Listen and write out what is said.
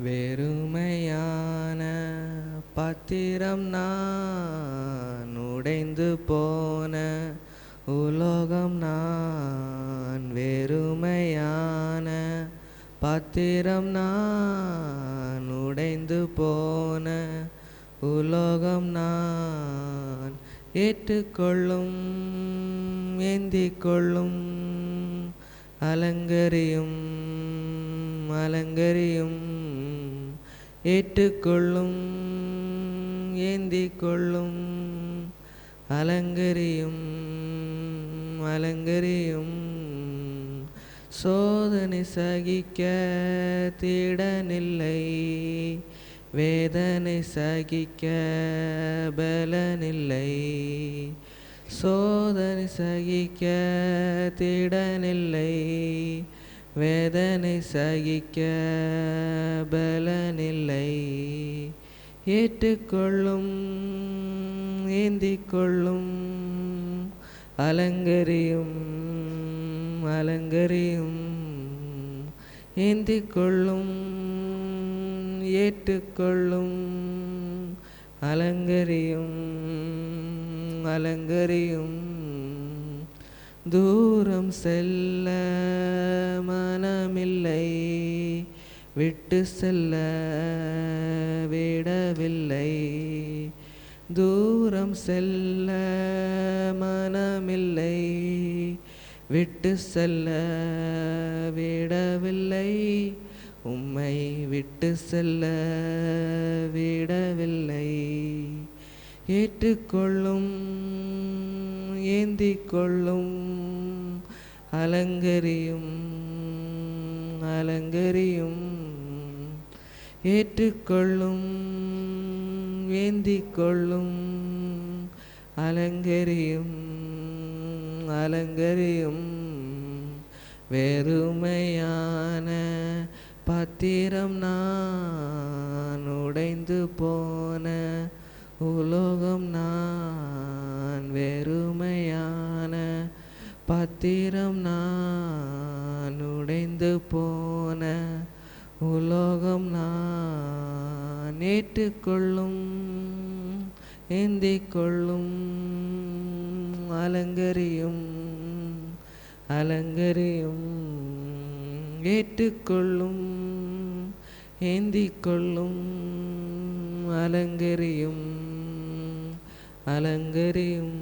வெறுமையான பாத்திரம் நான், உடைந்து போன உலோகம் நான். வெறுமையான பாத்திரம் நான், உடைந்து போன உலோகம் நான். ஏற்றுக்கொள்ளும், ஏந்திக்கொள்ளும், அலங்கரியும், அலங்கரியும். ஏற்றுக்கொள்ளும், ஏந்திக்கொள்ளும், அலங்கரியும், அலங்கரியும். சோதனை சகிக்க திடனில்லை, வேதனை சகிக்க பலனில்லை. சோதனை சகிக்க திடனில்லை, வேதனை சகிக்க பலனில்லை. ஏற்றுக்கொள்ளும், ஏந்திக்கொள்ளும், அலங்கரியும், அலங்கரியும். ஏந்திக்கொள்ளும், ஏற்றுக்கொள்ளும், அலங்கரியும், அலங்கரியும். தூரம் செல்ல மனமில்லை, விட்டு செல்ல விடவில்லை. தூரம் செல்ல மனமில்லை, விட்டு செல்ல விடவில்லை. உம்மை விட்டு செல்ல விடவில்லை. ஏற்றுக்கொள்ளும், ஏந்திக்கொள்ளும், அலங்கரியும், அலங்கரியும். ஏற்றுக்கொள்ளும், ஏந்திக்கொள்ளும், அலங்கரியும், அலங்கரியும். வெறுமையான பாத்திரம் நான், உடைந்து போன உலோகம் நான். வெறுமையான பாத்திரம் நான், உடைந்து போன உலோகம் நான். ஏற்றுக்கொள்ளும், ஏந்திக்கொள்ளும், அலங்கரியும், அலங்கரியும். ஏற்றுக்கொள்ளும், ஏந்திக்கொள்ளும், அலங்கரியும், அலங்கரியும்.